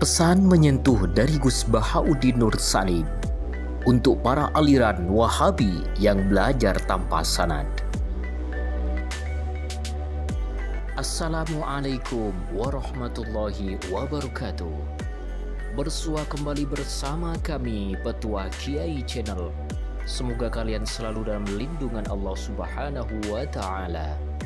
Pesan menyentuh dari Gus Bahauddin Nur Salim untuk para aliran Wahabi yang belajar tanpa sanad. Assalamualaikum warahmatullahi wabarakatuh. Bersua kembali bersama kami Petua Kiai Channel. Semoga kalian selalu dalam lindungan Allah Subhanahu wa Ta'ala.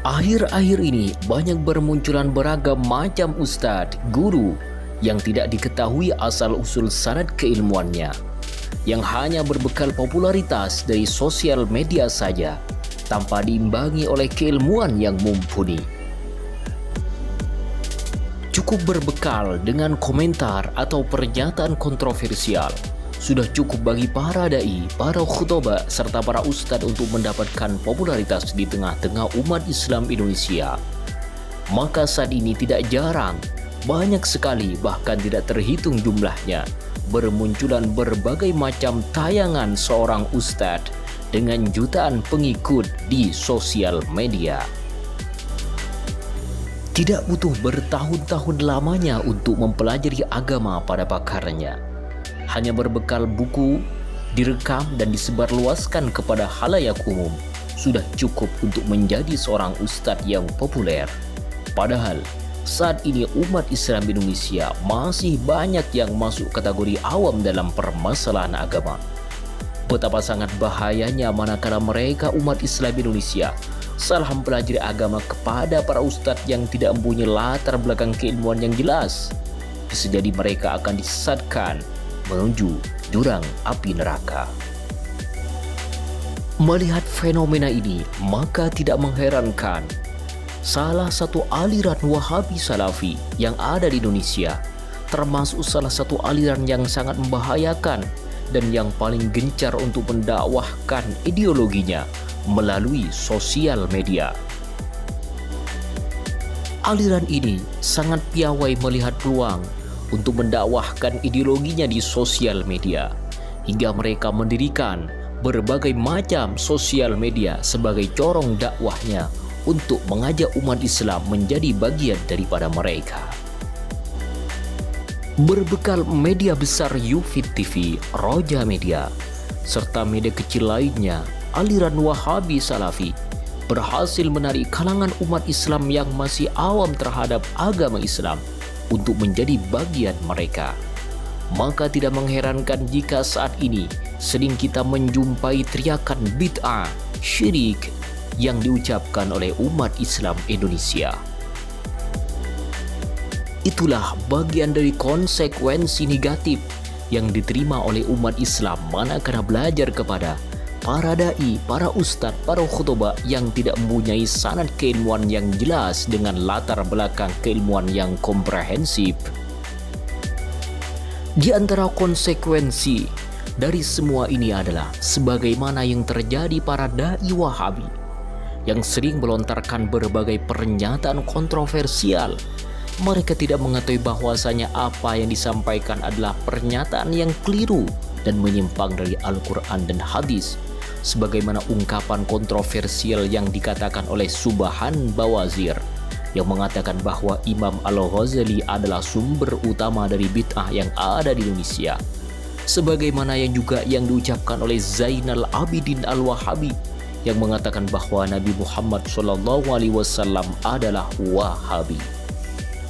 Akhir-akhir ini banyak bermunculan beragam macam ustadz, guru yang tidak diketahui asal-usul sanad keilmuannya, yang hanya berbekal popularitas dari sosial media saja, tanpa diimbangi oleh keilmuan yang mumpuni. Cukup berbekal dengan komentar atau pernyataan kontroversial sudah cukup bagi para dai, para khutbah, serta para ustadz untuk mendapatkan popularitas di tengah-tengah umat Islam Indonesia. Maka saat ini tidak jarang, banyak sekali, bahkan tidak terhitung jumlahnya, bermunculan berbagai macam tayangan seorang ustadz dengan jutaan pengikut di sosial media. Tidak butuh bertahun-tahun lamanya untuk mempelajari agama pada pakarnya. Hanya berbekal buku, direkam dan disebarluaskan kepada khalayak umum sudah cukup untuk menjadi seorang ustadz yang populer. Padahal saat ini umat Islam Indonesia masih banyak yang masuk kategori awam dalam permasalahan agama. Betapa sangat bahayanya manakala mereka umat Islam Indonesia salah mempelajari agama kepada para ustadz yang tidak mempunyai latar belakang keilmuan yang jelas. Bisa jadi mereka akan disesatkan menuju jurang api neraka. Melihat fenomena ini, maka tidak mengherankan salah satu aliran Wahabi Salafi yang ada di Indonesia, termasuk salah satu aliran yang sangat membahayakan dan yang paling gencar untuk mendakwahkan ideologinya melalui sosial media. Aliran ini sangat piawai melihat peluang untuk mendakwahkan ideologinya di sosial media, hingga mereka mendirikan berbagai macam sosial media sebagai corong dakwahnya untuk mengajak umat Islam menjadi bagian daripada mereka. Berbekal media besar Yufid TV, Roja Media, serta media kecil lainnya, aliran Wahabi Salafi berhasil menarik kalangan umat Islam yang masih awam terhadap agama Islam untuk menjadi bagian mereka. Maka tidak mengherankan jika saat ini sering kita menjumpai teriakan bid'ah, syirik yang diucapkan oleh umat Islam Indonesia. Itulah bagian dari konsekuensi negatif yang diterima oleh umat Islam manakala belajar kepada para dai, para ustadz, para khutbah yang tidak mempunyai sanad keilmuan yang jelas dengan latar belakang keilmuan yang komprehensif. Di antara konsekuensi dari semua ini adalah sebagaimana yang terjadi para dai Wahabi yang sering melontarkan berbagai pernyataan kontroversial. Mereka tidak mengetahui bahwasanya apa yang disampaikan adalah pernyataan yang keliru dan menyimpang dari Al-Quran dan hadis, sebagaimana ungkapan kontroversial yang dikatakan oleh Subhan Bawazir yang mengatakan bahwa Imam Al-Ghazali adalah sumber utama dari bid'ah yang ada di Indonesia, sebagaimana yang juga yang diucapkan oleh Zainal Abidin Al-Wahabi yang mengatakan bahwa Nabi Muhammad SAW adalah Wahabi.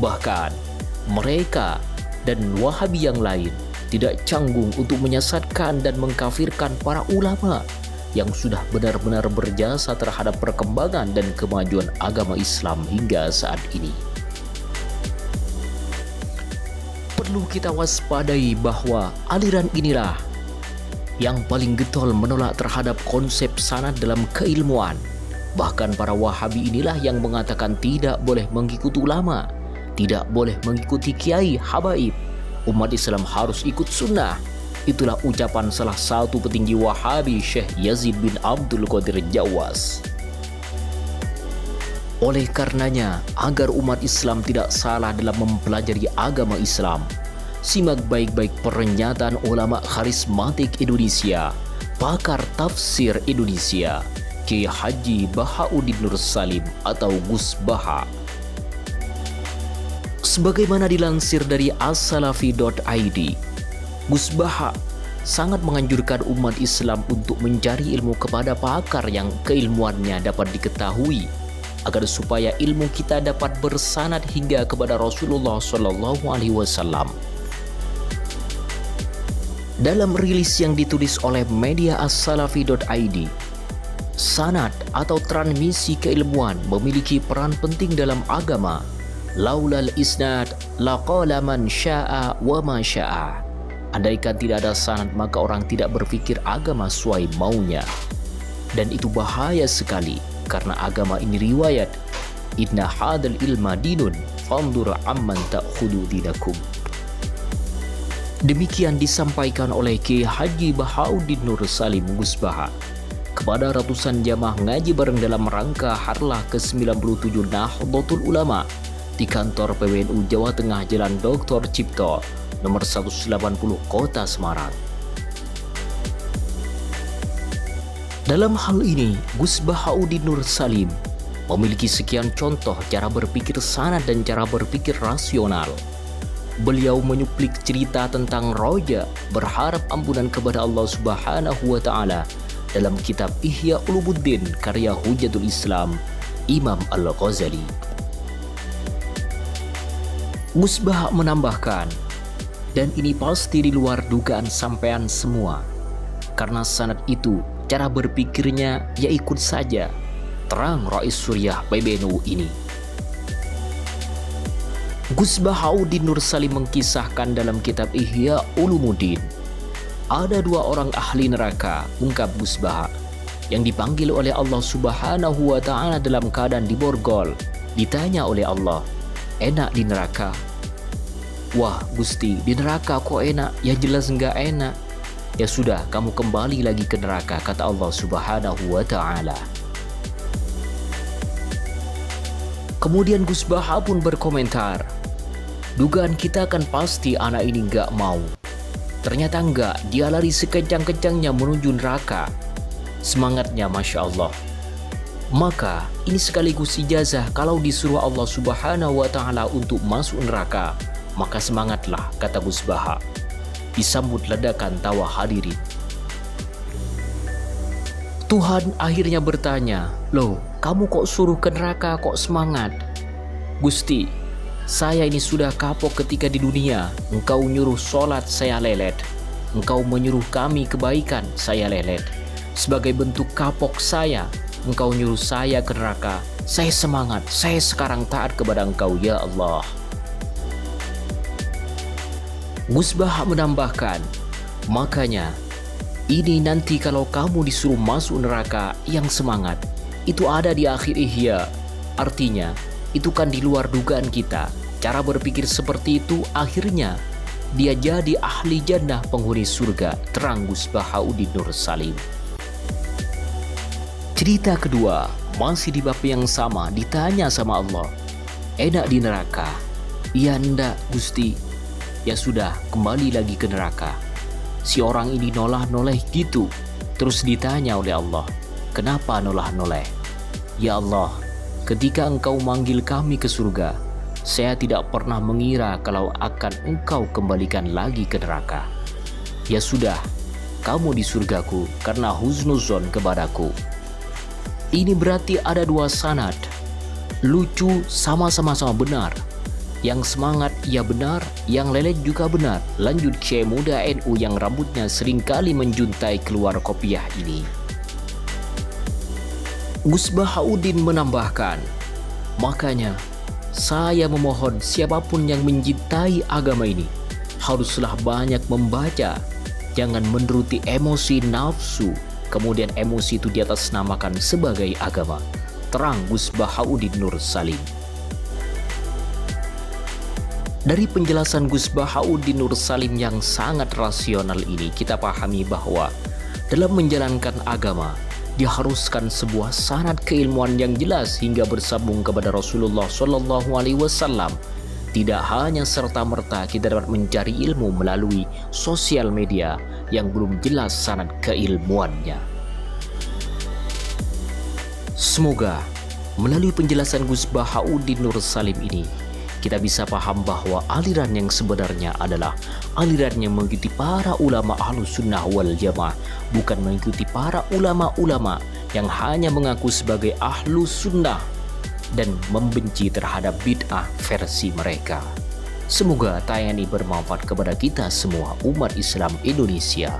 Bahkan mereka dan Wahabi yang lain tidak canggung untuk menyesatkan dan mengkafirkan para ulama yang sudah benar-benar berjasa terhadap perkembangan dan kemajuan agama Islam hingga saat ini. Perlu kita waspadai bahwa aliran inilah yang paling getol menolak terhadap konsep sanad dalam keilmuan. Bahkan para Wahabi inilah yang mengatakan tidak boleh mengikuti ulama, tidak boleh mengikuti kiai, habaib. Umat Islam harus ikut sunnah. Itulah ucapan salah satu petinggi Wahabi, Syekh Yazid bin Abdul Qadir Jawas. Oleh karenanya, agar umat Islam tidak salah dalam mempelajari agama Islam, simak baik-baik pernyataan ulama karismatik Indonesia, pakar tafsir Indonesia, Kiai Haji Bahauddin Nur Salim atau Gus Baha. Sebagaimana dilansir dari as-salafi.id, Gus Baha sangat menganjurkan umat Islam untuk mencari ilmu kepada pakar yang keilmuannya dapat diketahui, agar supaya ilmu kita dapat bersanad hingga kepada Rasulullah SAW. Dalam rilis yang ditulis oleh media as-salafi.id, sanad atau transmisi keilmuan memiliki peran penting dalam agama. Laulal isnad laqala man syaa wa ma syaa. Andaikan tidak ada sanad, maka orang tidak berpikir agama sesuai maunya. Dan itu bahaya sekali, karena agama ini riwayat. Inna hadal ilma dinun fandur amman ta'khudu dinakum. Demikian disampaikan oleh Kiai Haji Bahauddin Nur Salim Gus Baha kepada ratusan jamaah ngaji bareng dalam rangka Harlah ke-97 Nahdlatul Ulama di kantor PWNU Jawa Tengah, Jalan Dr. Cipto, nomor 180, Kota Semarang. Dalam hal ini, Gus Bahauddin Nur Salim memiliki sekian contoh cara berpikir sanad dan cara berpikir rasional. Beliau menyuplik cerita tentang roja berharap ampunan kepada Allah Subhanahu wa Ta'ala dalam kitab Ihya Ulumuddin karya Hujjatul Islam Imam Al-Ghazali. Gus Baha menambahkan, dan ini pasti di luar dugaan sampean semua, karena sanad itu cara berpikirnya ya ikut saja, terang Rais Suriah PBNU ini. Gus Bahauddin Nur Salim mengkisahkan dalam kitab Ihya Ulumuddin, ada dua orang ahli neraka, ungkap Gus Baha, yang dipanggil oleh Allah Subhanahu wa Ta'ala dalam keadaan diborgol. Ditanya oleh Allah, enak di neraka? Wah Gusti, di neraka kok enak? Ya jelas enggak enak. Ya sudah, kamu kembali lagi ke neraka, kata Allah Subhanahu wa Ta'ala. Kemudian Gus Baha pun berkomentar, dugaan kita kan pasti anak ini enggak mau. Ternyata enggak, dia lari sekencang-kencangnya menuju neraka. Semangatnya Masya Allah. Maka ini sekaligus ijazah kalau disuruh Allah Subhanahu wa Ta'ala untuk masuk neraka, maka semangatlah, kata Gus Baha. Disambut ledakan tawa hadirin. Tuhan akhirnya bertanya, loh kamu kok suruh ke neraka kok semangat? Gusti, saya ini sudah kapok ketika di dunia. Engkau nyuruh sholat, saya lelet. Engkau menyuruh kami kebaikan, saya lelet. Sebagai bentuk kapok saya, engkau nyuruh saya ke neraka. Saya semangat, saya sekarang taat kepada engkau, ya Allah. Gus Baha menambahkan, makanya ini nanti kalau kamu disuruh masuk neraka yang semangat, itu ada di akhir Ihya. Artinya, itu kan di luar dugaan kita. Cara berpikir seperti itu akhirnya dia jadi ahli jannah penghuni surga, terang Gus Bahauddin Nur Salim. Cerita kedua, masih di bab yang sama, ditanya sama Allah, enak di neraka? Iya enggak Gusti. Ya sudah, kembali lagi ke neraka. Si orang ini nolah-noleh gitu. Terus ditanya oleh Allah, kenapa nolah-noleh? Ya Allah, ketika engkau manggil kami ke surga, saya tidak pernah mengira kalau akan engkau kembalikan lagi ke neraka. Ya sudah, kamu di surgaku karena husnuzon kepadaku. Ini berarti ada dua sanad. Lucu, sama-sama benar. Yang semangat ya benar, yang lelet juga benar. Lanjut Syekh muda NU yang rambutnya seringkali menjuntai keluar kopiah ini. Gus Bahauddin menambahkan, makanya saya memohon siapapun yang mencintai agama ini haruslah banyak membaca, jangan menuruti emosi nafsu, kemudian emosi itu diatasnamakan sebagai agama, terang Gus Bahauddin Nur Salim. Dari penjelasan Gus Bahauddin Nur Salim yang sangat rasional ini, kita pahami bahwa dalam menjalankan agama diharuskan sebuah sanad keilmuan yang jelas hingga bersambung kepada Rasulullah SAW. Tidak hanya serta-merta kita dapat mencari ilmu melalui sosial media yang belum jelas sanad keilmuannya. Semoga melalui penjelasan Gus Bahauddin Nur Salim ini kita bisa paham bahwa aliran yang sebenarnya adalah aliran yang mengikuti para ulama Ahlus Sunnah wal Jamaah, bukan mengikuti para ulama-ulama yang hanya mengaku sebagai Ahlus Sunnah dan membenci terhadap bid'ah versi mereka. Semoga tayangan ini bermanfaat kepada kita semua umat Islam Indonesia.